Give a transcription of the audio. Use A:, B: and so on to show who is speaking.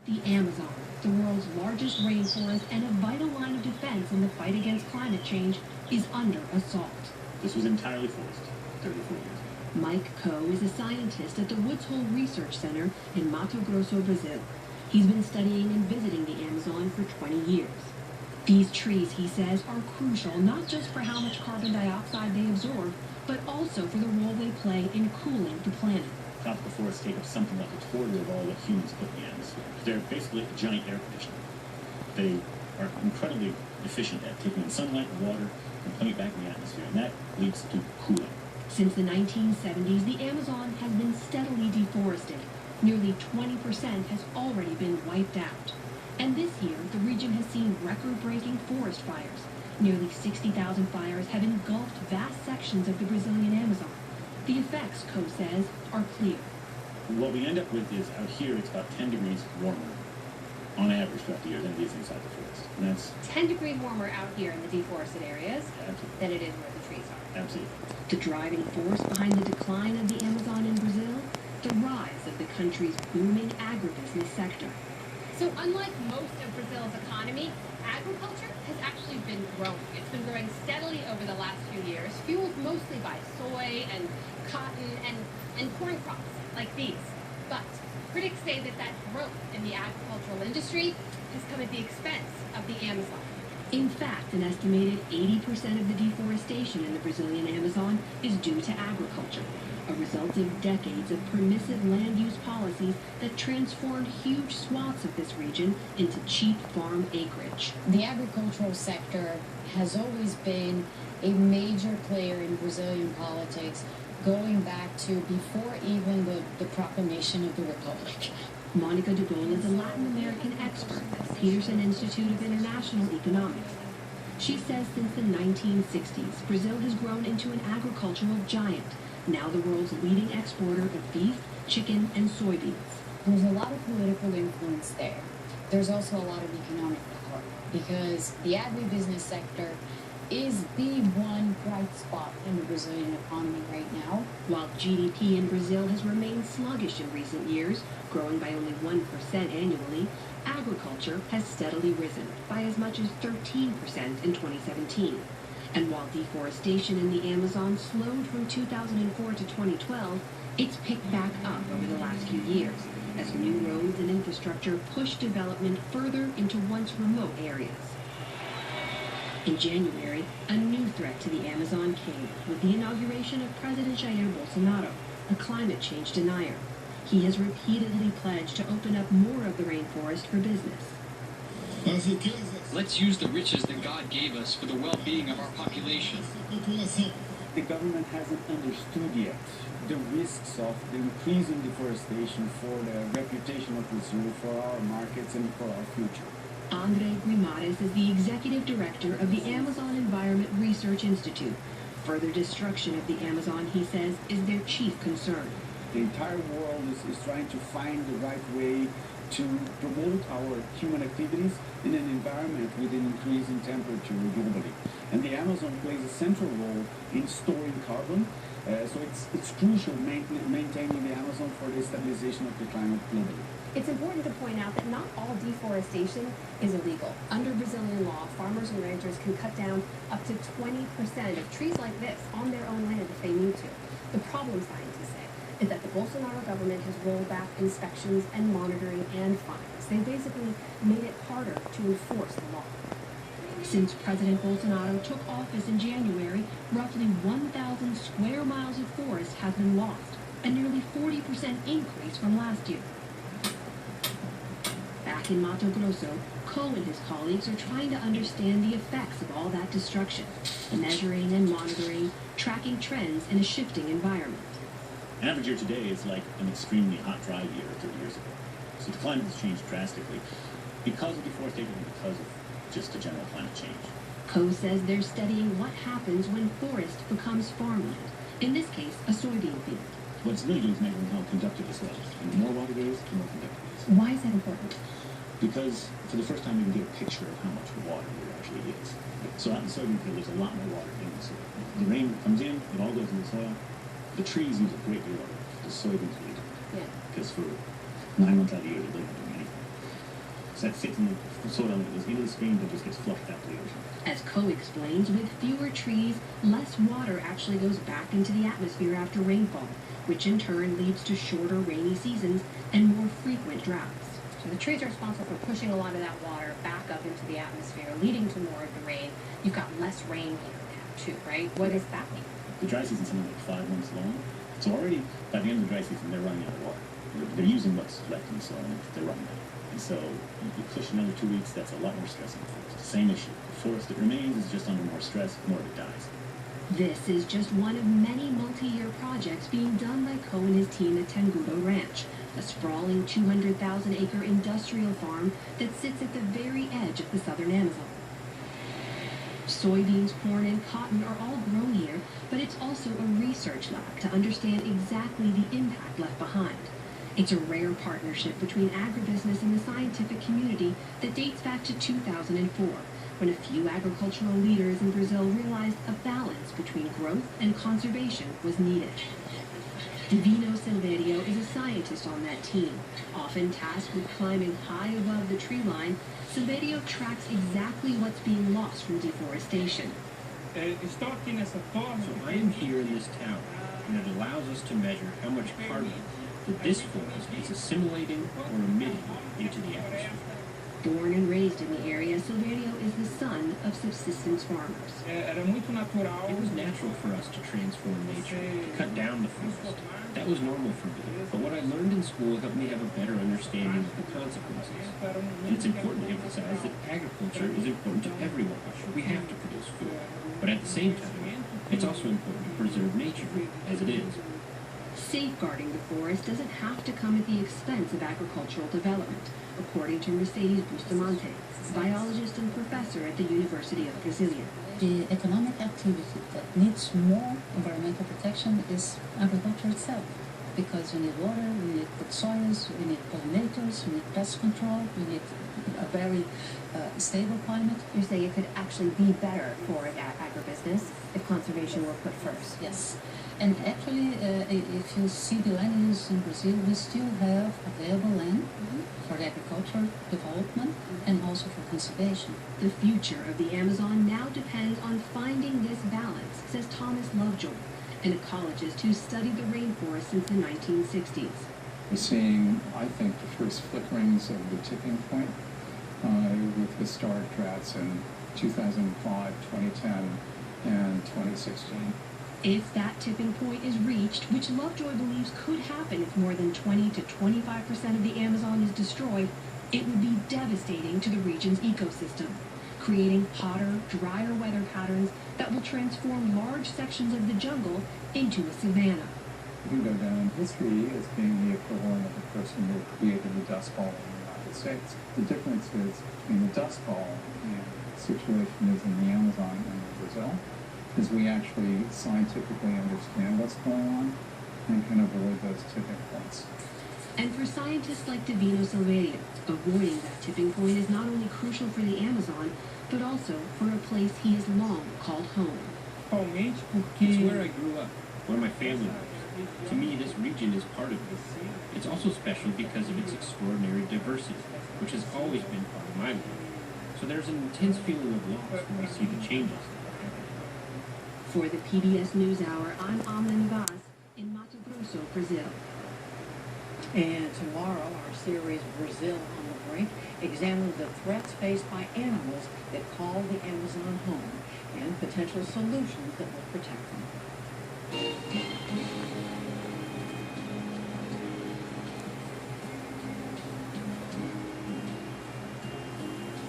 A: The Amazon, the world's largest rainforest and a vital line of defense in the fight against climate change, is under assault.
B: This was entirely forced 34 years ago.
A: Mike Coe is a scientist at the Woods Hole Research Center in Mato Grosso, Brazil. He's been studying and visiting the Amazon for 20 years. These trees, he says, are crucial not just for how much carbon dioxide they absorb, but also for the role they play in cooling the planet.
B: Tropical forests take up something like a quarter of all that humans put in the atmosphere. They're basically a giant air conditioner. They are incredibly efficient at taking in sunlight and water and putting it back in the atmosphere, and that leads to cooling.
A: Since the 1970s, the Amazon has been steadily deforested. Nearly 20% has already been wiped out. And this year, the region has seen record-breaking forest fires. Nearly 60,000 fires have engulfed vast sections of the Brazilian Amazon. The effects, Coe says, are clear.
B: What we end up with is, out here, it's about 10 degrees warmer on average throughout the year than it is inside the forest. And that's
C: 10 degrees warmer out here in the deforested areas
B: absolutely,
C: than it is where the trees are.
B: absolutely.
A: The driving force behind the decline of the Amazon in Brazil? The rise of the country's booming agribusiness sector.
C: So unlike most of Brazil's economy, agriculture has actually been growing. It's been growing steadily over the last few years, fueled mostly by soy and cotton and corn crops like these. But critics say that growth in the agricultural industry has come at the expense of the Amazon.
A: In fact, an estimated 80% of the deforestation in the Brazilian Amazon is due to agriculture, a result of decades of permissive land use policies that transformed huge swaths of this region into cheap farm acreage.
D: The agricultural sector has always been a major player in Brazilian politics, going back to before even the proclamation of the Republic.
A: Monica de Gaulle is a Latin American expert at the Peterson Institute of International Economics. She says since the 1960s, Brazil has grown into an agricultural giant, now the world's leading exporter of beef, chicken, and soybeans.
D: There's a lot of political influence there. There's also a lot of economic power, because the agribusiness sector is the one bright spot in the Brazilian economy right now.
A: While GDP in Brazil has remained sluggish in recent years, growing by only 1% annually, agriculture has steadily risen by as much as 13% in 2017. And while deforestation in the Amazon slowed from 2004 to 2012, it's picked back up over the last few years as new roads and infrastructure push development further into once remote areas. In January, a new threat to the Amazon came with the inauguration of President Jair Bolsonaro, a climate change denier. He has repeatedly pledged to open up more of the rainforest for business.
E: Let's use the riches that God gave us for the well-being of our population.
F: The government hasn't understood yet the risks of the increasing deforestation for the reputation of Brazil, for our markets, and for our future.
A: Andre Guimarães is the executive director of the Amazon Environment Research Institute. Further destruction of the Amazon, he says, is their chief concern.
F: The entire world is trying to find the right way to promote our human activities in an environment with an increasing temperature globally. And the Amazon plays a central role in storing carbon, so it's crucial maintaining the Amazon for the stabilization of the climate globally.
C: It's important to point out that not all deforestation is illegal. Under Brazilian law, farmers and ranchers can cut down up to 20% of trees like this on their own land if they need to. The problem, scientists say, is that the Bolsonaro government has rolled back inspections and monitoring and fines. They basically made it harder to enforce the law. Since President Bolsonaro took office in January, roughly 1,000 square miles of forest has been lost, a nearly 40% increase from last year. Back in Mato Grosso, Coe and his colleagues are trying to understand the effects of all that destruction, measuring and monitoring, tracking trends in a shifting environment.
B: An average year today is like an extremely hot, dry year 30 years ago. So the climate has changed drastically because of deforestation and because of just a general climate change.
A: Coe says they're studying what happens when forest becomes farmland, in this case, a soybean field.
B: What it's really doing is measuring how conductive the soil is. And the more water there is, the more conductive it is.
C: Why is that important?
B: Because for the first time we can get a picture of how much water there actually is. So out in the soybean field, there's a lot more water in the soil. The rain comes in, it all goes in the soil. The trees use a great deal of water. The soybeans really don't.
C: Yeah.
B: Because for 9 months out of the year, they don't do anything. that sits in the soil that goes into the stream that just gets flushed out to the ocean.
A: As Coe explains, with fewer trees, less water actually goes back into the atmosphere after rainfall, which in turn leads to shorter rainy seasons and more frequent droughts.
C: So the trees are responsible for pushing a lot of that water back up into the atmosphere, leading to more of the rain. You've got less rain here now, too, right? What does that mean?
B: The dry season's something like 5 months long. So already, by the end of the dry season, they're running out of water. They're using what's left in the soil, and they're running out. And so you push another 2 weeks, that's a lot more stress on the forest. Same issue. The forest that remains is just under more stress, more of it dies.
A: This is just one of many multi-year projects being done by Coe and his team at Tengudo Ranch, a sprawling 200,000-acre industrial farm that sits at the very edge of the southern Amazon. Soybeans, corn, and cotton are all grown here, but it's also a research lab to understand exactly the impact left behind. It's a rare partnership between agribusiness and the scientific community that dates back to 2004, when a few agricultural leaders in Brazil realized a balance between growth and conservation was needed. Divino Silverio is a scientist on that team. Often tasked with climbing high above the tree line, Silverio tracks exactly what's being lost from deforestation.
G: So I am here in this tower, and it allows us to measure how much carbon that this forest is assimilating or emitting into the atmosphere.
A: Born and raised in the area, Silverio is the son of subsistence farmers.
G: It was natural for us to transform nature, to cut down the forest. That was normal for me. But what I learned in school helped me have a better understanding of the consequences. And it's important to emphasize that agriculture is important to everyone. We have to produce food. But at the same time, it's also important to preserve nature as it is.
A: Safeguarding the forest doesn't have to come at the expense of agricultural development, according to Mercedes Bustamante, biologist and professor at the University of Brasilia.
H: The economic activity that needs more environmental protection is agriculture itself, because we need water, we need good soils, we need pollinators, we need pest control, we need a very stable climate.
C: You're saying it could actually be better for agribusiness if conservation were put first?
H: Yes. And actually, if you see the land use in Brazil, we still have available land for the agricultural development and also for conservation.
A: The future of the Amazon now depends on finding this balance, says Thomas Lovejoy, an ecologist who studied the rainforest since the 1960s.
I: We're seeing, I think, the first flickerings of the tipping point with historic droughts in 2005, 2010, and 2016.
A: If that tipping point is reached, which Lovejoy believes could happen if more than 20 to 25% of the Amazon is destroyed, it would be devastating to the region's ecosystem, creating hotter, drier weather patterns that will transform large sections of the jungle into a savanna.
I: You can go down in history as being the equivalent of the person who created the Dust Bowl in the United States. The difference is between the Dust Bowl and the situation is in the Amazon and in Brazil, is we actually scientifically understand what's going on and can avoid those tipping points.
A: And for scientists like Divino Silverio, avoiding that tipping point is not only crucial for the Amazon, but also for a place he has long called home.
G: It's where I grew up, where my family lives. To me, this region is part of it. It's also special because of its extraordinary diversity, which has always been part of my life. So there's an intense feeling of loss when we see the changes.
A: For the PBS NewsHour, I'm Amna Navas in Mato Grosso, Brazil.
J: And tomorrow, our series Brazil on the Brink examines the threats faced by animals that call the Amazon home and potential solutions that will protect them.